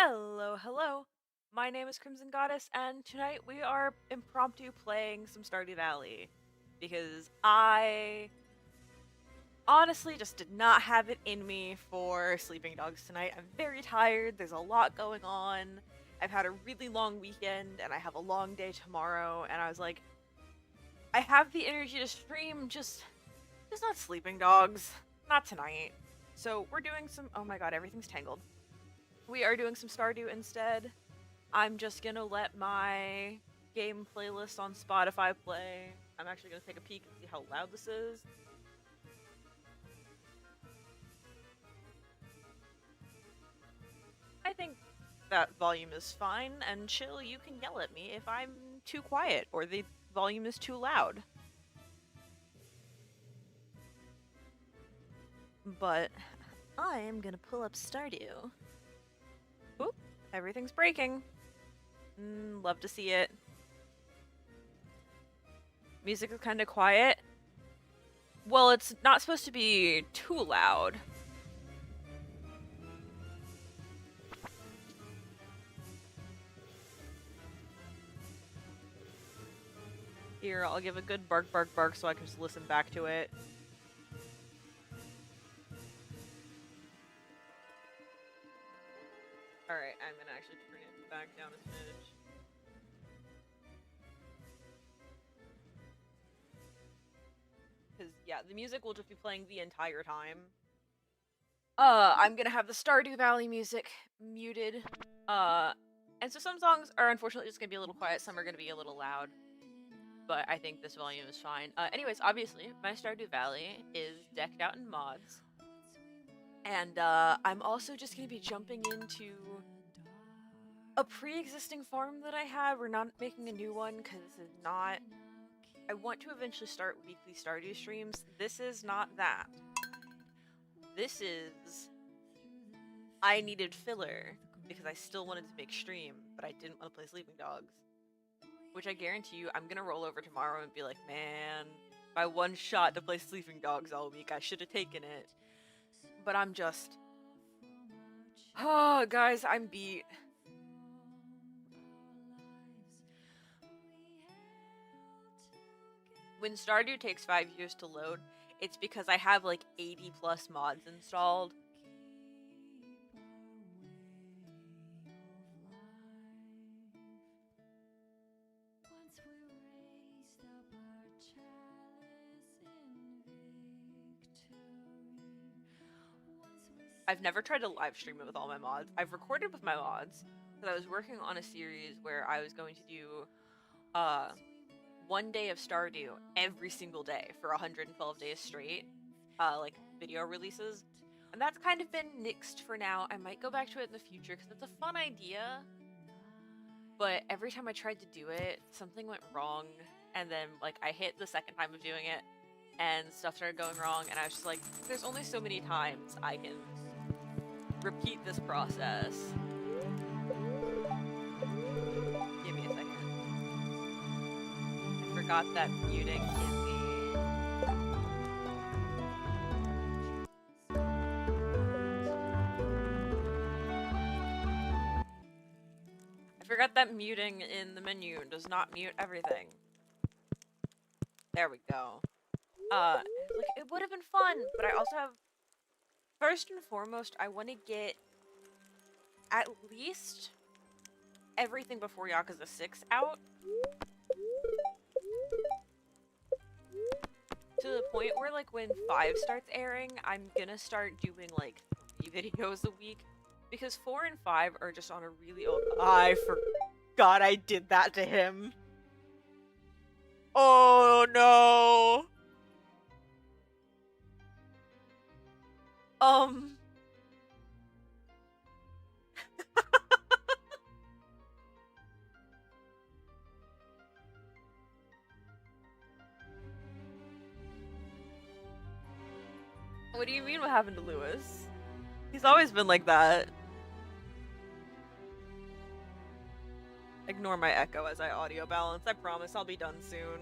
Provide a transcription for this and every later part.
Hello, hello. My name is Crimson Goddess, and tonight we are impromptu playing some Stardew Valley. Because I honestly just did not have it in me for sleeping dogs tonight. I'm very tired, there's a lot going on. I've had a really long weekend, and I have a long day tomorrow, and I was like, I have the energy to stream, just not sleeping dogs. Not tonight. So we're doing some, oh my god, everything's tangled. We are doing some Stardew instead. I'm just gonna let my game playlist on Spotify play. I'm actually gonna take a peek and see how loud this is. I think that volume is fine, and chill, you can yell at me if I'm too quiet or the volume is too loud. But I am gonna pull up Stardew. Oop, everything's breaking. Love to see it. Music is kind of quiet. Well, it's not supposed to be too loud. Here, I'll give a good bark, bark, bark so I can just listen back to it. Alright, I'm gonna actually turn it back down a smidge. Because, yeah, the music will just be playing the entire time. I'm gonna have the Stardew Valley music muted. And so some songs are unfortunately just gonna be a little quiet, some are gonna be a little loud. But I think this volume is fine. Anyways, obviously, my Stardew Valley is decked out in mods. And, I'm also just gonna be jumping into a pre-existing farm that I have. We're not making a new one, because this is not... I want to eventually start weekly Stardew streams. This is not that. This is... I needed filler, because I still wanted to make stream, but I didn't want to play Sleeping Dogs. Which I guarantee you, I'm gonna roll over tomorrow and be like, man, my one shot to play Sleeping Dogs all week, I should have taken it. But I'm just... Oh, guys, I'm beat. When Stardew takes 5 years to load, it's because I have like 80 plus mods installed. I've never tried to live stream it with all my mods. I've recorded with my mods, because I was working on a series where I was going to do, 1 day of Stardew every single day for 112 days straight, like video releases. And that's kind of been nixed for now. I might go back to it in the future because it's a fun idea. But every time I tried to do it, something went wrong. And then, like, I hit the second time of doing it and stuff started going wrong. And I was just like, there's only so many times I can repeat this process. Give me a second. I forgot that muting is I forgot that muting in the menu does not mute everything. There we go. Like, it would have been fun, but I also have... First and foremost, I want to get at least everything before Yakuza 6 out. To the point where, like, when 5 starts airing, I'm gonna start doing, like, 3 videos a week. Because 4 and 5 are just on a really old... I forgot I did that to him. Oh, no! What do you mean what happened to Lewis? He's always been like that. Ignore my echo as I audio balance. I promise I'll be done soon.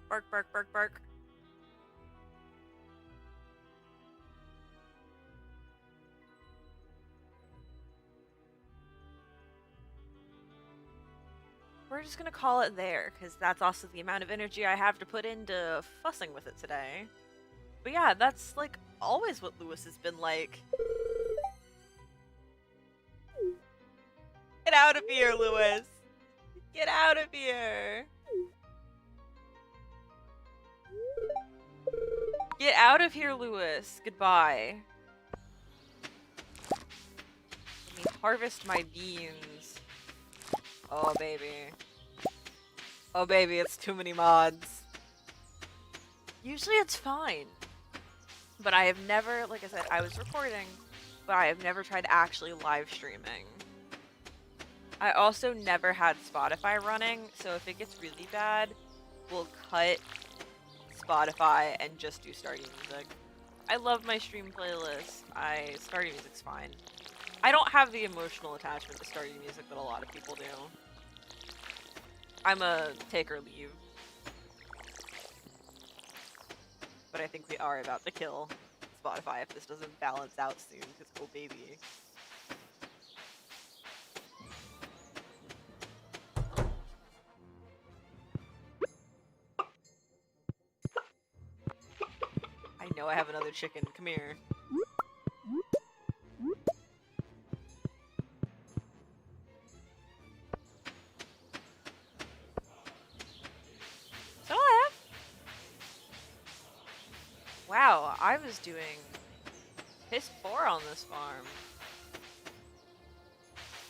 Bark, bark, bark, bark. We're just gonna call it there, because that's also the amount of energy I have to put into fussing with it today. But yeah, that's like always what Lewis has been like. Get out of here, Lewis! Get out of here! Get out of here, Lewis! Goodbye. Let me harvest my beans. Oh, baby. Oh, baby, it's too many mods. Usually it's fine. But I have never, like I said, I was recording, but I have never tried actually live streaming. I also never had Spotify running, so if it gets really bad, we'll cut Spotify and just do Stardew Music. I love my stream playlist. Stardew Music's fine. I don't have the emotional attachment to Stardew Music that a lot of people do. I'm a take or leave. But I think we are about to kill Spotify if this doesn't balance out soon, because oh baby. I know I have another chicken. Come here. So I have. Wow, I was doing piss poor on this farm.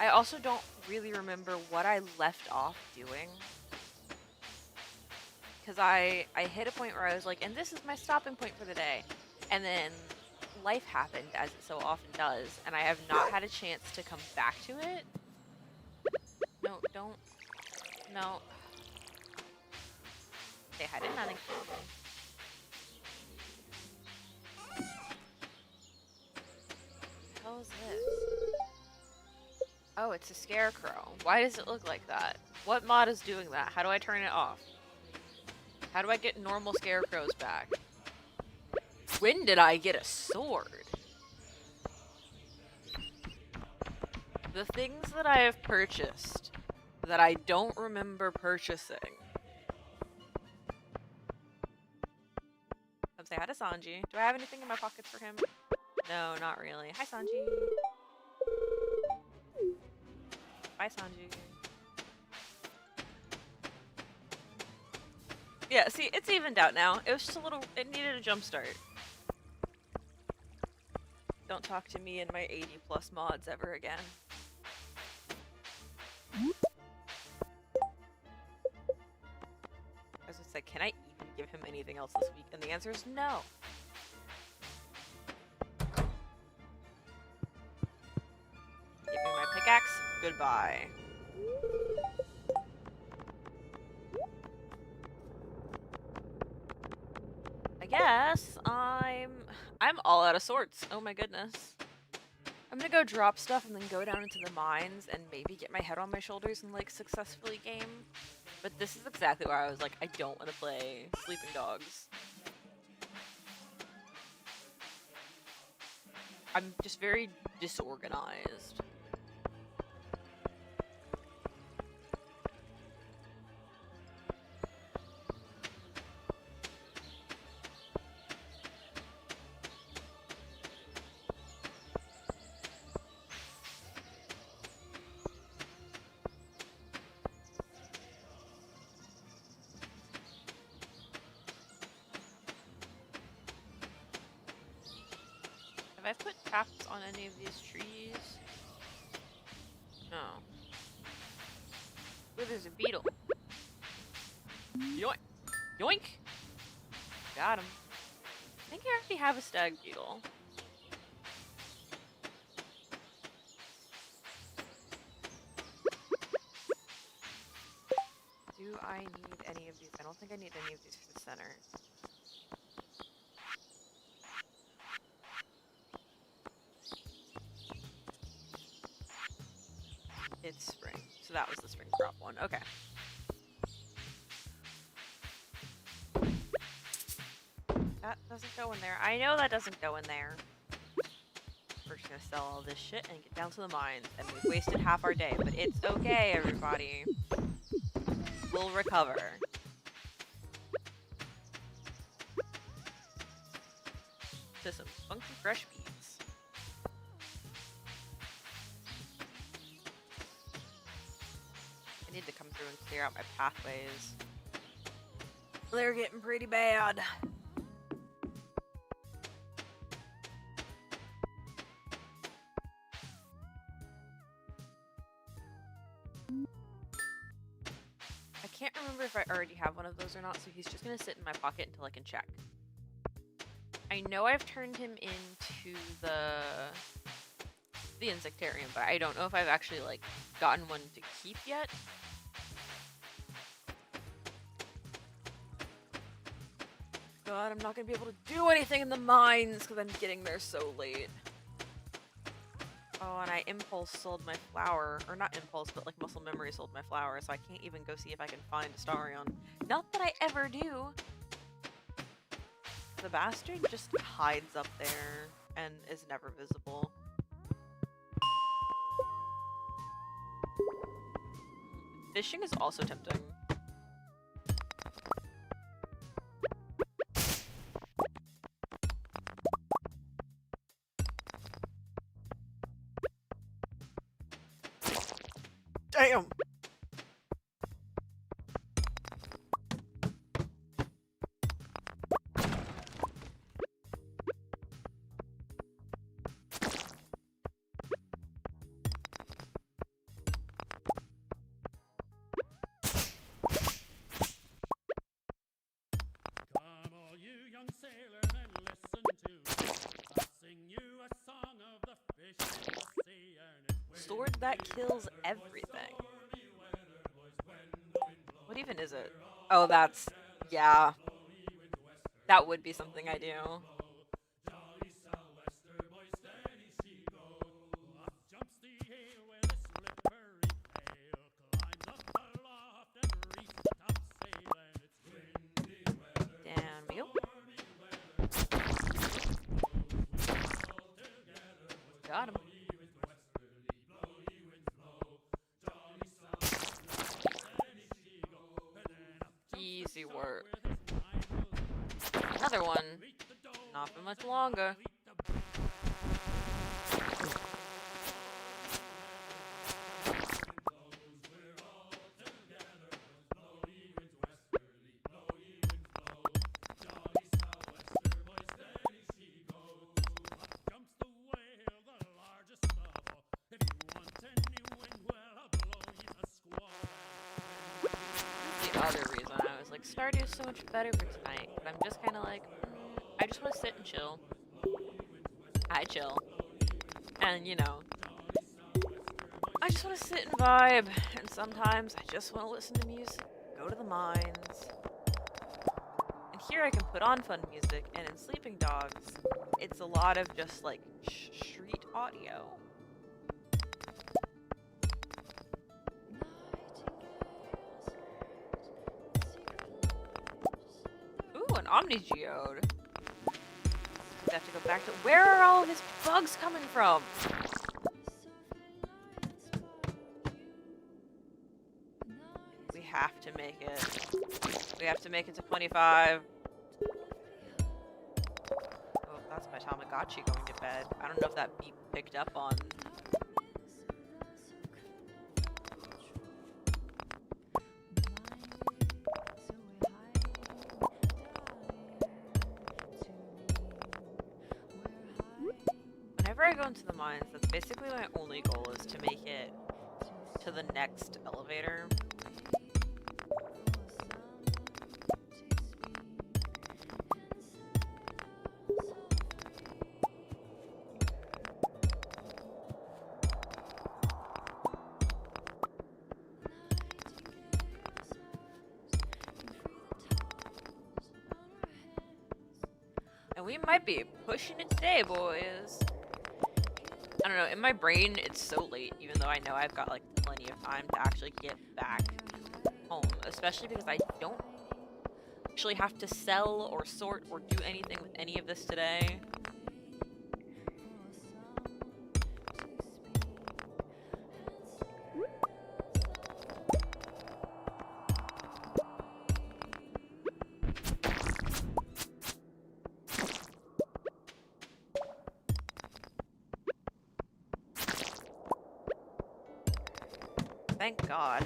I also don't really remember what I left off doing. Because I hit a point where I was like, and this is my stopping point for the day. And then life happened, as it so often does, and I have not had a chance to come back to it. No, don't. No. Say hi to nothing. What the hell is this? Oh, it's a scarecrow. Why does it look like that? What mod is doing that? How do I turn it off? How do I get normal scarecrows back? When did I get a sword? The things that I have purchased that I don't remember purchasing. Come say hi to Sanji. Do I have anything in my pockets for him? No, not really. Hi, Sanji. Bye, Sanji. Yeah, see, it's evened out now. It was just a little... It needed a jump start. Don't talk to me and my 80+ mods ever again. I was gonna say, can I even give him anything else this week? And the answer is no. Give me my pickaxe. Goodbye. I guess I'm all out of swords. Oh my goodness. I'm gonna go drop stuff and then go down into the mines and maybe get my head on my shoulders and like successfully game. But this is exactly where I was like, I don't want to play Sleeping Dogs. I'm just very disorganized. Have I put taps on any of these trees? No. Ooh, there's a beetle. Yoink! Yoink! Got him. I think I already have a stag beetle. Do I need any of these? I don't think I need any of these for the center. It's spring. So that was the spring crop one. Okay. That doesn't go in there. I know that doesn't go in there. We're just gonna sell all this shit and get down to the mines. And we've wasted half our day, but it's okay, everybody. We'll recover. To some funky fresh beats. I need to come through and clear out my pathways. They're getting pretty bad. I can't remember if I already have one of those or not, so he's just gonna sit in my pocket until I can check. I know I've turned him into the insectarium, but I don't know if I've actually like gotten one to keep yet. God, I'm not gonna be able to do anything in the mines because I'm getting there so late. Oh, and I impulse sold my flower, or not impulse, but like muscle memory sold my flower, so I can't even go see if I can find Astarion. Not that I ever do. The bastard just hides up there and is never visible. Fishing is also tempting. Damn! Sword that kills everything. What even is it? Oh, that's... yeah. That would be something I do. Damn you. Got him. Easy work. Another one. Not for much longer. Other reason I was like, Stardew's so much better for tonight, but I'm just kind of like, I just want to sit and chill. I chill. And, you know, I just want to sit and vibe, and sometimes I just want to listen to music, go to the mines. And here I can put on fun music, and in Sleeping Dogs, it's a lot of just, like, street audio. An Omnigeode. I have to go back to... Where are all of his bugs coming from? We have to make it. We have to make it to 25. Oh, that's my Tamagotchi going to bed. I don't know if that beep picked up on... Whenever I go into the mines, that's basically my only goal, is to make it to the next elevator. And we might be pushing it today, boys. I don't know, in my brain, it's so late, even though I know I've got, like, plenty of time to actually get back home. Especially because I don't actually have to sell or sort or do anything with any of this today. Thank God.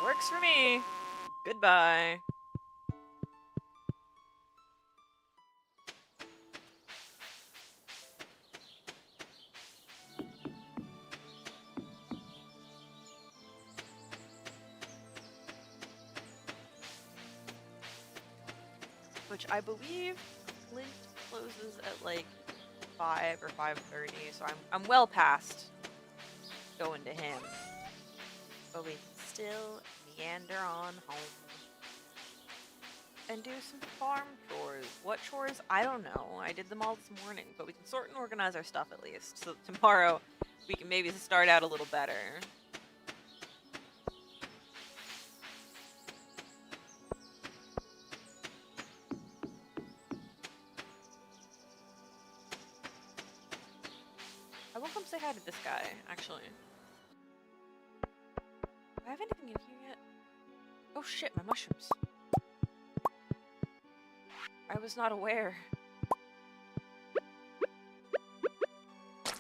Works for me. Goodbye. Which I believe Clint closes at like 5 or 5:30, so I'm well past going to him. But we can still meander on home and do some farm chores. What chores? I don't know. I did them all this morning, but we can sort and organize our stuff at least. So tomorrow we can maybe start out a little better. I will come say hi to this guy, actually. Do I have anything in here yet? Oh shit, my mushrooms. I was not aware. Can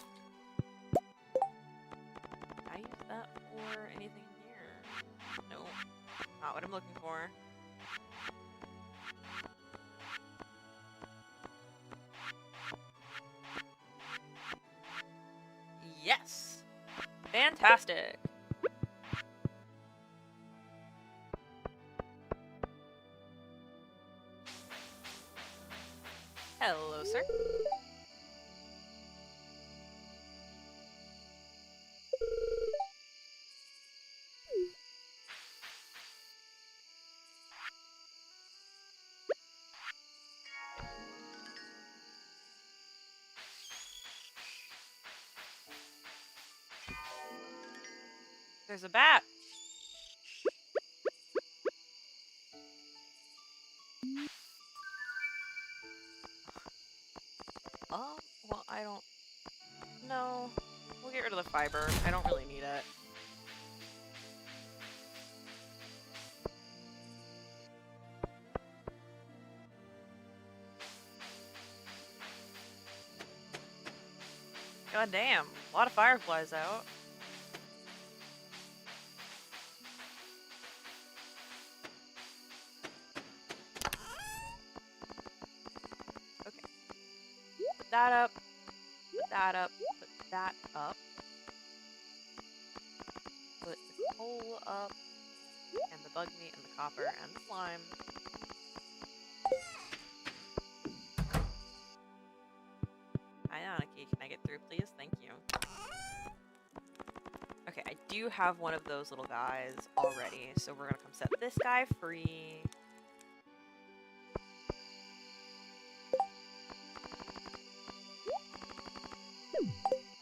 I use that for anything here? No, not what I'm looking for. Yes! Fantastic! Hello, sir. There's a bat. Well, I don't... No. We'll get rid of the fiber. I don't really need it. God damn. A lot of fireflies out. Okay. Put that up. Put that up. Put that up. Put the coal up. And the bug meat and the copper and the slime. Hi, Aniki. Can I get through, please? Thank you. Okay, I do have one of those little guys already, so we're gonna come set this guy free.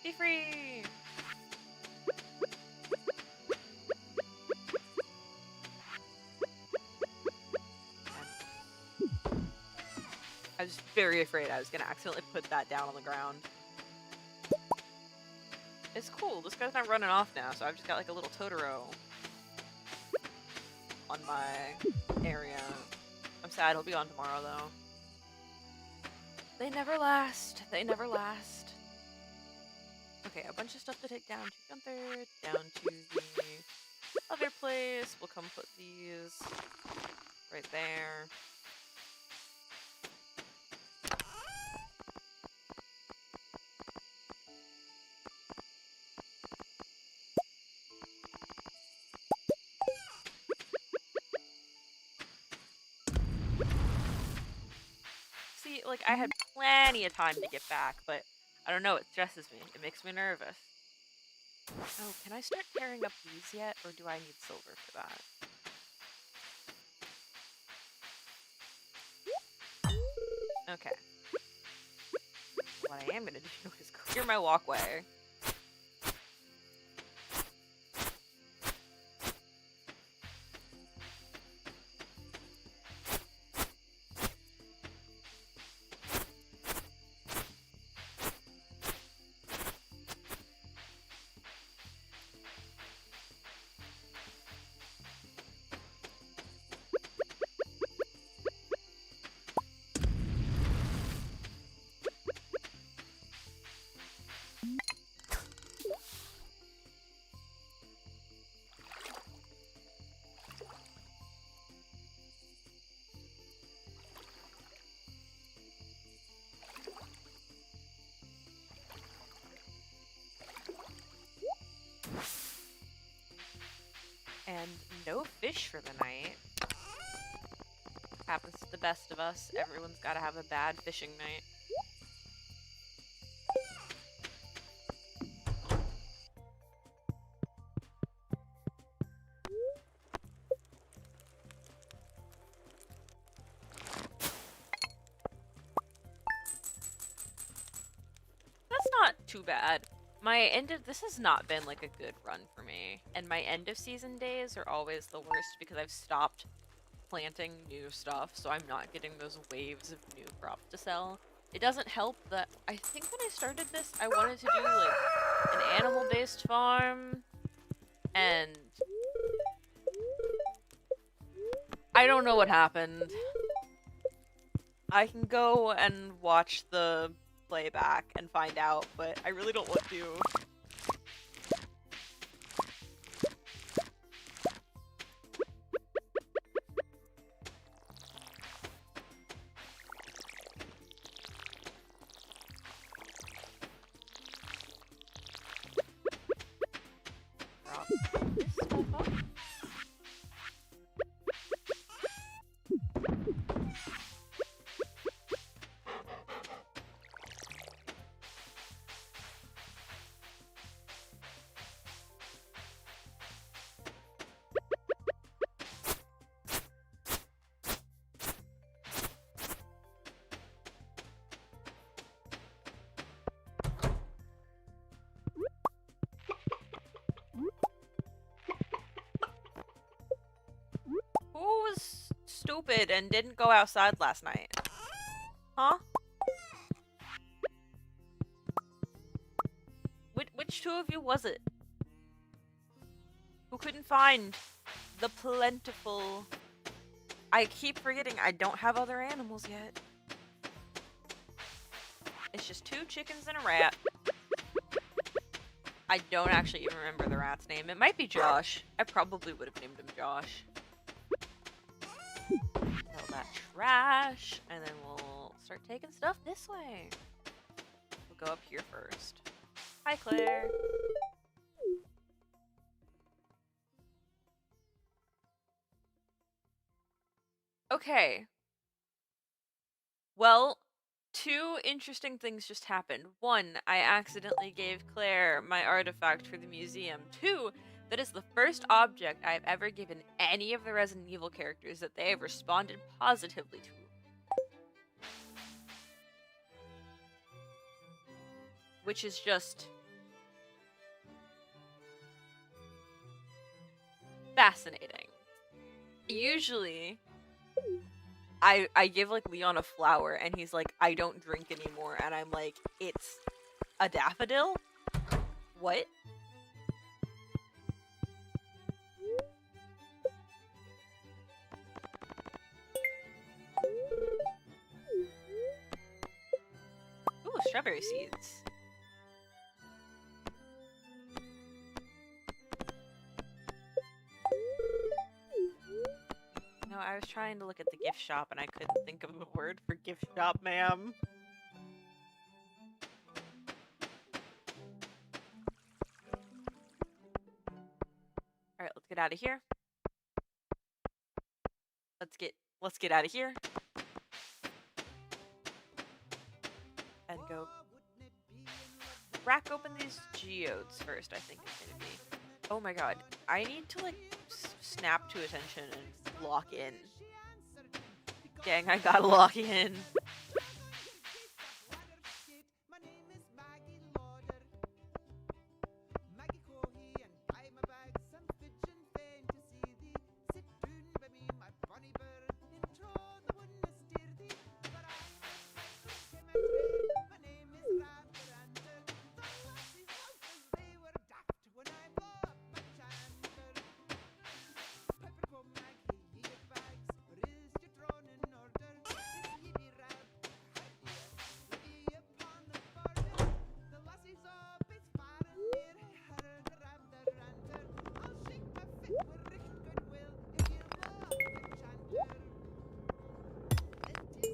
Be free! I was very afraid I was gonna accidentally put that down on the ground. It's cool, this guy's not running off now, so I've just got like a little Totoro on my area. I'm sad he'll be on tomorrow though. They never last. They never last. Okay, a bunch of stuff to take down to Gunther, down to the other place. We'll come put these right there. See, like, I had plenty of time to get back, but I don't know, it stresses me. It makes me nervous. Oh, can I start tearing up these yet, or do I need silver for that? Okay. What I am gonna do is clear my walkway. fish for the night. Happens to the best of us. Everyone's gotta have a bad fishing night. That's not too bad. This has not been like a good run for me, and my end of season days are always the worst because I've stopped planting new stuff, so I'm not getting those waves of new crops to sell. It doesn't help that I think when I started this, I wanted to do like an animal-based farm, and I don't know what happened. I can go and watch the playback and find out, but I really don't want to. Drop this stuff off. Who was stupid and didn't go outside last night? Huh? Which two of you was it? Who couldn't find the plentiful... I keep forgetting I don't have other animals yet. It's just 2 chickens and a rat. I don't actually even remember the rat's name. It might be Josh. I probably would have named him Josh. Sell that trash, and then we'll start taking stuff this way. We'll go up here first. Hi, Claire. Okay. Well, 2 interesting things just happened. 1, I accidentally gave Claire my artifact for the museum. 2, that is the first object I've ever given any of the Resident Evil characters that they have responded positively to. Which is just... fascinating. Usually, I give, like, Leon a flower, and he's like, I don't drink anymore, and I'm like, it's a daffodil? What? Ooh, strawberry seeds. No, I was trying to look at the gift shop and I couldn't think of the word for gift shop, ma'am. Alright, let's get out of here. Let's get out of here. And go crack open these geodes first, I think it's gonna be. Oh my god, I need to, like, snap to attention and lock in. Gang, I gotta lock in.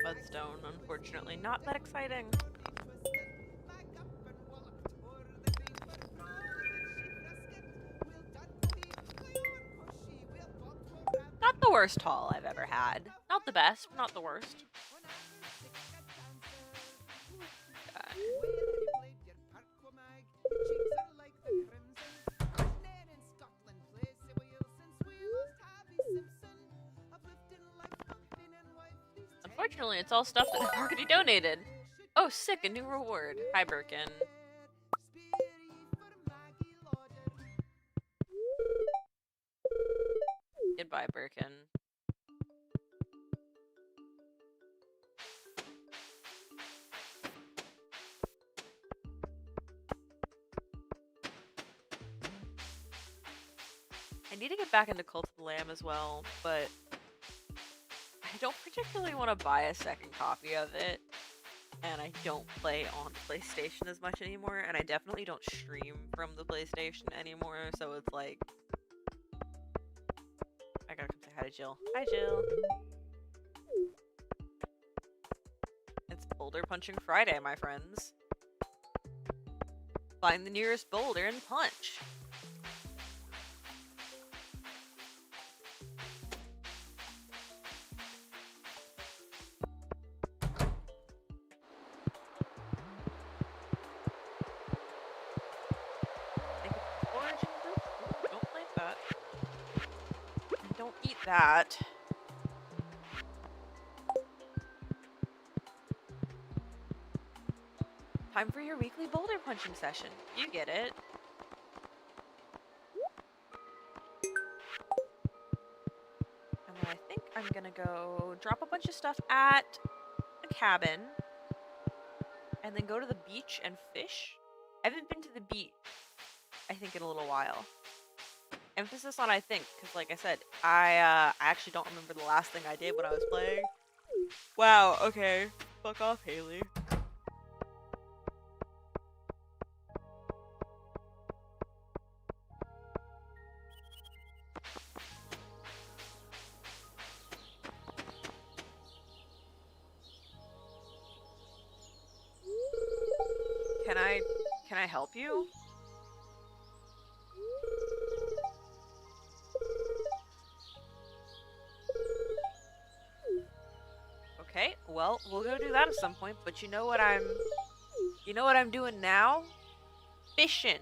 Bloodstone, unfortunately. Not that exciting. worst haul I've ever had. Not the best, but not the worst. Unfortunately, it's all stuff that I've already donated. Oh, sick, a new reward. Hi, Birkin. Goodbye, Birkin. I need to get back into Cult of the Lamb as well, but I don't particularly want to buy a second copy of it, and I don't play on PlayStation as much anymore, and I definitely don't stream from the PlayStation anymore, so it's like... I gotta come say hi to Jill. Hi, Jill! It's Boulder Punching Friday, my friends. Find the nearest boulder and punch! That. Time for your weekly boulder punching session. You get it. And then I think I'm gonna go drop a bunch of stuff at a cabin and then go to the beach and fish. I haven't been to the beach, I think, in a little while. Emphasis on I think, because like I said, I actually don't remember the last thing I did when I was playing. Wow, okay. Fuck off, Haley. Can I help you? Okay, well, we'll go do that at some point, but you know what I'm doing now? Fishing.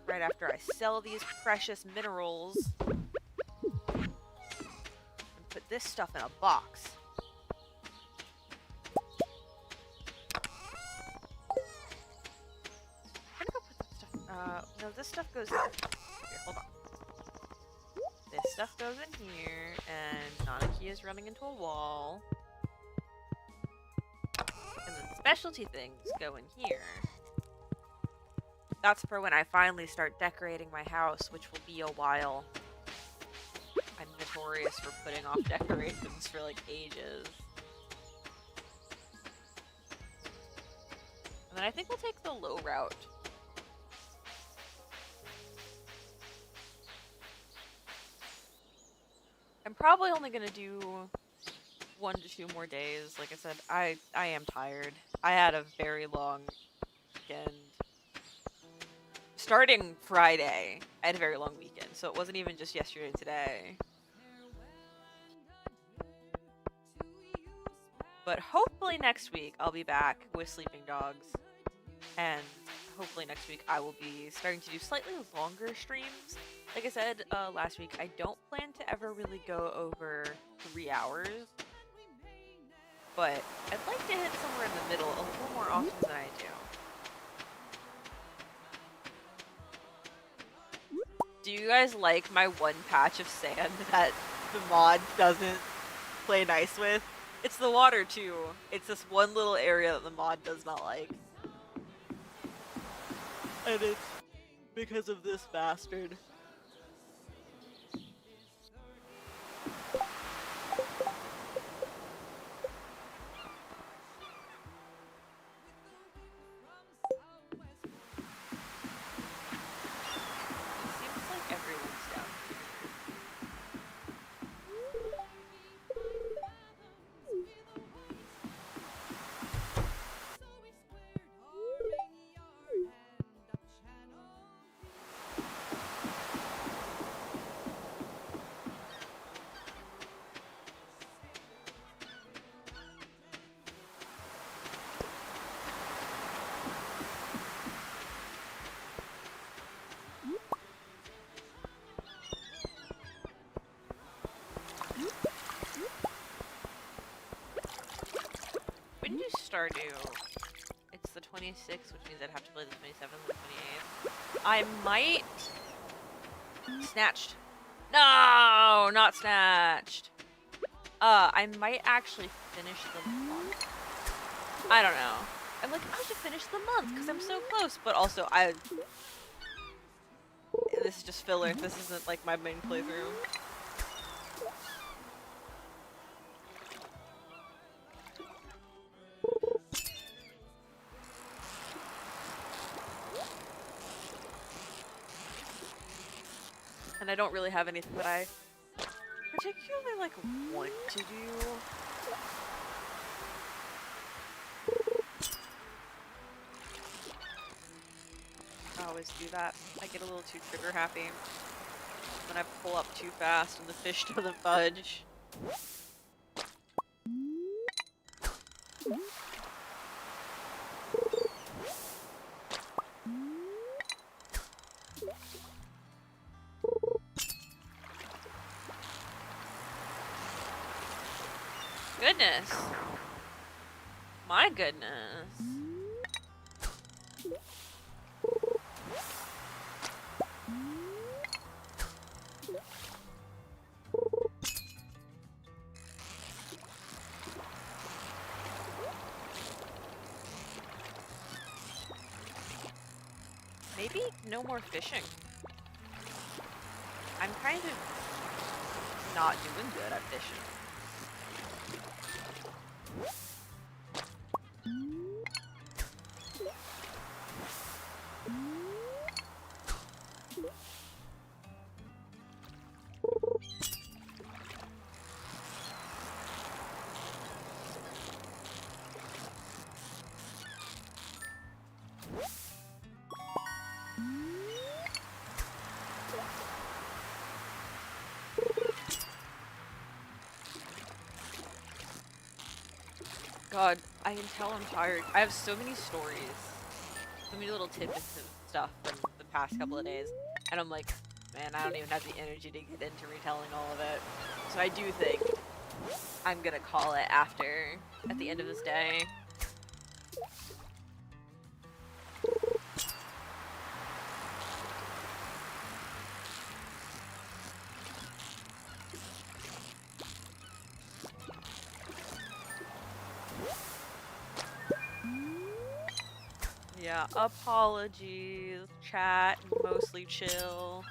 Right after I sell these precious minerals and put this stuff in a box. I'm gonna go put that stuff, no, this stuff goes here. Here, hold on. This stuff goes in here, and Nanaki is running into a wall. And then specialty things go in here. That's for when I finally start decorating my house, which will be a while. I'm notorious for putting off decorations for like ages. And then I think we'll take the low route. I'm probably only gonna do 1 to 2 more days. Like I said, I am tired. I had a very long weekend. Starting Friday, I had a very long weekend, so it wasn't even just yesterday and today. But hopefully next week I'll be back with sleeping dogs. And hopefully next week I will be starting to do slightly longer streams. Like I said last week, I don't plan to ever really go over 3 hours. But I'd like to hit somewhere in the middle a little more often than I do. Do you guys like my one patch of sand that the mod doesn't play nice with? It's the water too. It's this one little area that the mod does not like. And it's because of this bastard. Stardew. It's the 26th, which means I'd have to play the 27th and 28th. I might... Snatched. No! Not Snatched. I might actually finish the month. I don't know. I'm like, I should finish the month because I'm so close, but also this is just filler. This isn't like my main playthrough. And I don't really have anything that I particularly like want to do. I always do that. I get a little too trigger happy when I pull up too fast and the fish doesn't budge. Goodness. My goodness. Maybe no more fishing. I'm kind of not doing good at fishing. God, I can tell I'm tired. I have so many stories, so many little tidbits of stuff from the past couple of days, and I'm like, man, I don't even have the energy to get into retelling all of it. So I do think I'm gonna call it after, at the end of this day. Yeah, apologies, chat, mostly chill.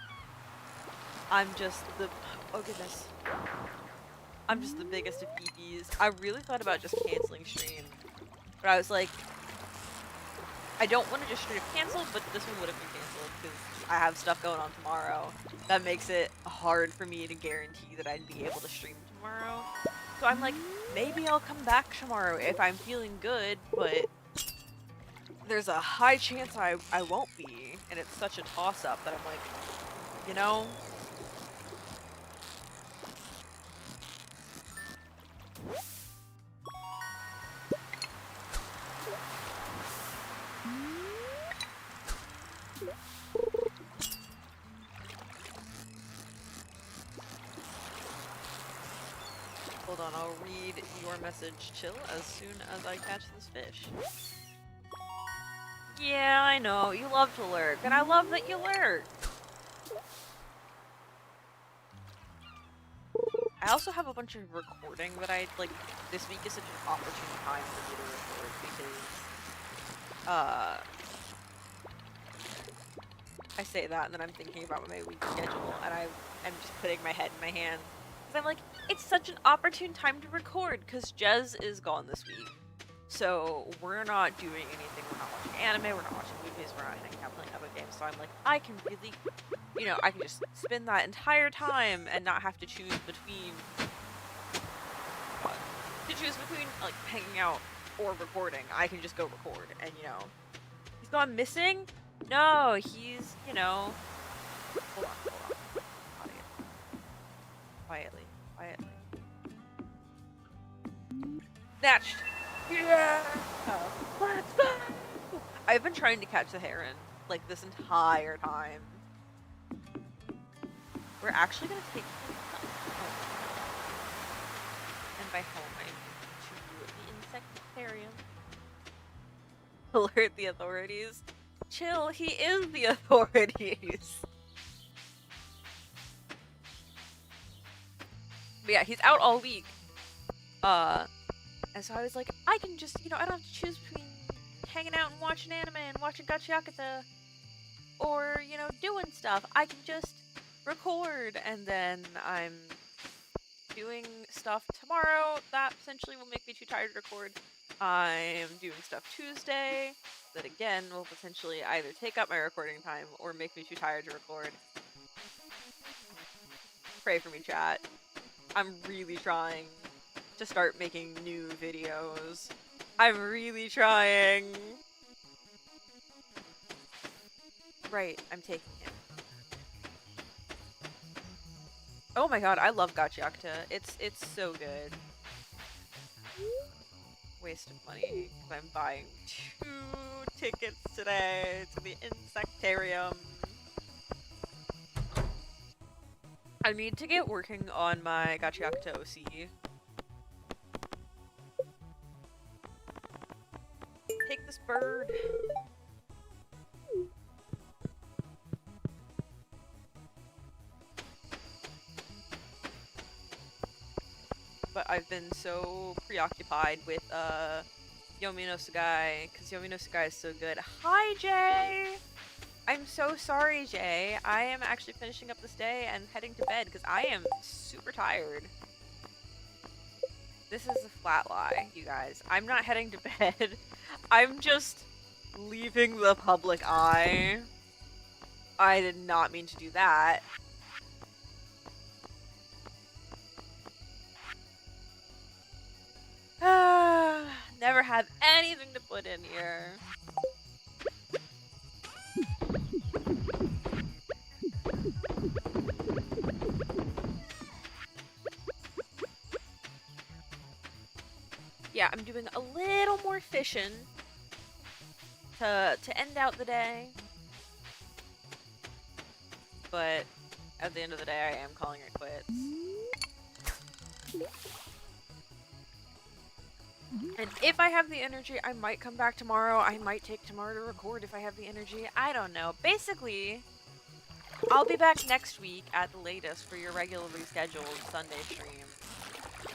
I'm just the, oh goodness. I'm just the biggest of beepies. I really thought about just canceling stream, but I was like, I don't want to just straight up cancel, but this one would have been canceled because I have stuff going on tomorrow. That makes it hard for me to guarantee that I'd be able to stream tomorrow. So I'm like, maybe I'll come back tomorrow if I'm feeling good, but there's a high chance I won't be, and it's such a toss-up that I'm like, you know? Hold on, I'll read your message, chill, as soon as I catch this fish. Yeah, I know, you love to lurk, and I love that you lurk! I also have a bunch of recording that this week is such an opportune time for me to record because, I say that and then I'm thinking about my week schedule and I'm just putting my head in my hands. Because I'm like, it's such an opportune time to record because Jez is gone this week. So we're not doing anything, we're not watching anime, we're not watching movies, we're not hanging out playing other games. So I'm like, I can really, you know, I can just spend that entire time and not have to choose between, like, hanging out or recording. I can just go record and, you know, he's gone missing? No, he's, you know, hold on. Quietly. Snatched! Yeah! Let's go! I've been trying to catch the heron, like, this entire time. We're actually gonna take him home. And by home, I mean to the insect aquarium. Alert the authorities. Chill, he is the authorities. But yeah, he's out all week. And so I was like, I can just, I don't have to choose between hanging out and watching anime and watching Gachiakata or, doing stuff. I can just record, and then I'm doing stuff tomorrow that potentially will make me too tired to record. I'm doing stuff Tuesday that again will potentially either take up my recording time or make me too tired to record. Pray for me, chat. I'm really trying to start making new videos. I'm really trying. Right, I'm taking him. Oh my god, I love Gachiakta. It's so good. Waste of money because I'm buying 2 tickets today to the Insectarium. I need to get working on my Gachiakta OC. Take this bird. But I've been so preoccupied with Yomi no Sugai, because Yomi no Sugai is so good. Hi, Jay! I'm so sorry, Jay. I am actually finishing up this day and heading to bed because I am super tired. This is a flat lie, you guys. I'm not heading to bed. I'm just leaving the public eye. I did not mean to do that. Never have anything to put in here. Yeah, I'm doing a little more fishing to end out the day. But at the end of the day, I am calling it quits. And if I have the energy, I might come back tomorrow. I might take tomorrow to record if I have the energy. I don't know. Basically, I'll be back next week at the latest for your regularly scheduled Sunday stream.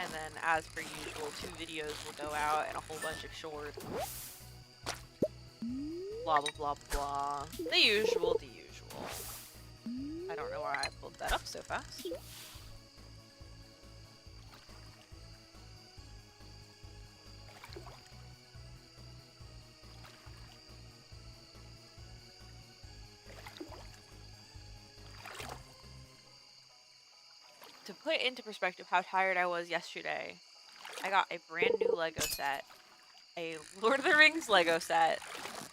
And then, as per usual, 2 videos will go out and a whole bunch of shorts. Blah, blah, blah, blah. The usual, the usual. I don't know why I pulled that up so fast. To put into perspective how tired I was yesterday, I got a brand new Lego set, a Lord of the Rings Lego set,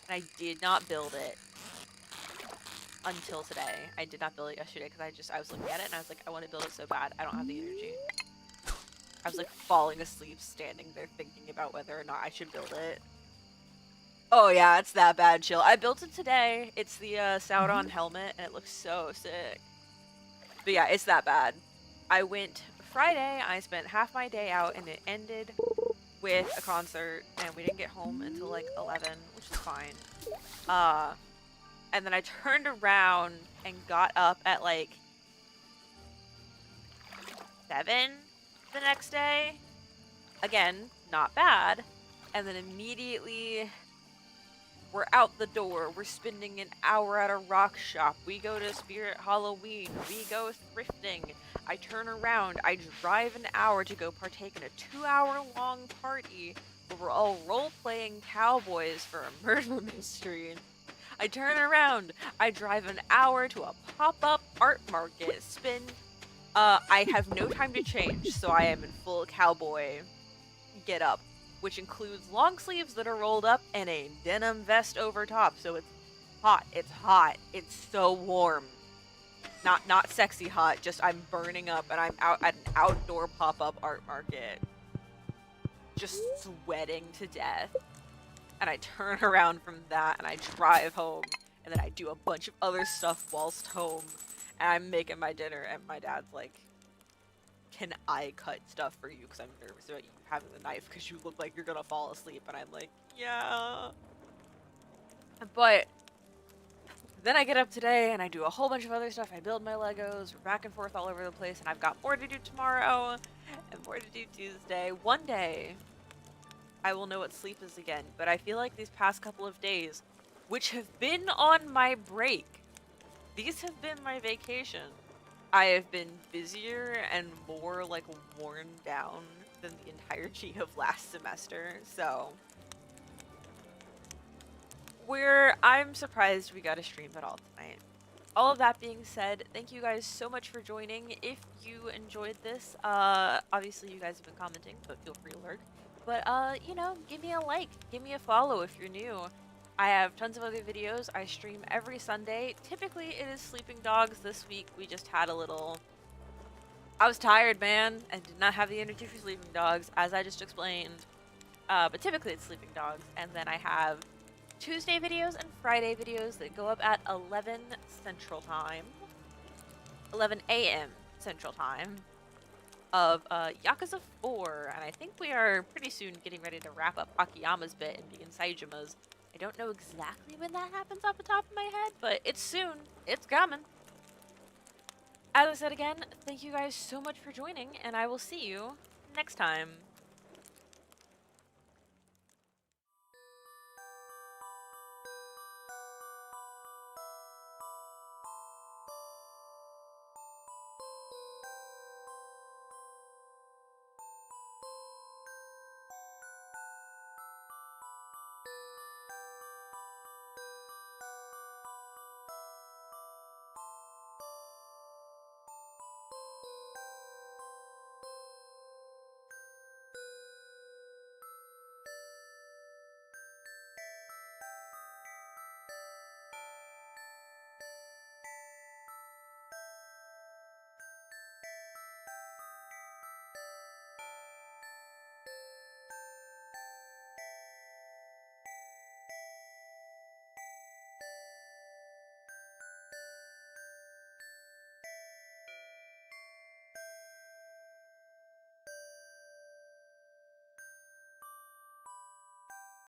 and I did not build it until today. I did not build it yesterday because I was looking at it and I was like, I want to build it so bad. I don't have the energy. I was like falling asleep standing there thinking about whether or not I should build it. Oh yeah, it's that bad, chill. I built it today. It's the Sauron helmet and it looks so sick. But yeah, it's that bad. I went Friday, I spent half my day out and it ended with a concert and we didn't get home until like 11, which is fine. And then I turned around and got up at like 7 the next day. Again, not bad. And then immediately we're out the door. We're spending an hour at a rock shop. We go to Spirit Halloween. We go thrifting. I turn around. I drive an hour to go partake in a 2-hour-long party where we're all role-playing cowboys for a murder mystery. I turn around. I drive an hour to a pop-up art market. I have no time to change, so I am in full cowboy get up, which includes long sleeves that are rolled up and a denim vest over top. So it's hot. It's hot. It's so warm. Not sexy hot, just I'm burning up and I'm out at an outdoor pop-up art market. Just sweating to death. And I turn around from that and I drive home and then I do a bunch of other stuff whilst home. And I'm making my dinner and my dad's like, can I cut stuff for you because I'm nervous about you having the knife because you look like you're gonna fall asleep. And I'm like, yeah. But then I get up today and I do a whole bunch of other stuff. I build my Legos, we're back and forth all over the place, and I've got more to do tomorrow and more to do Tuesday. One day, I will know what sleep is again, but I feel like these past couple of days, which have been on my break, these have been my vacation. I have been busier and more, like, worn down than the entirety of last semester, so I'm surprised we got a stream at all tonight. All of that being said, thank you guys so much for joining. If you enjoyed this, obviously you guys have been commenting, but feel free to lurk. But, you know, give me a like, give me a follow if you're new. I have tons of other videos. I stream every Sunday. Typically, it is Sleeping Dogs. This week, we just had a little... I was tired, man, and did not have the energy for Sleeping Dogs, as I just explained. But typically, it's Sleeping Dogs. And then I have Tuesday videos and Friday videos that go up at 11 Central Time. 11 a.m. Central Time. Of Yakuza 4. And I think we are pretty soon getting ready to wrap up Akiyama's bit and begin Saijuma's. I don't know exactly when that happens off the top of my head, but it's soon. It's coming. As I said again, thank you guys so much for joining, and I will see you next time.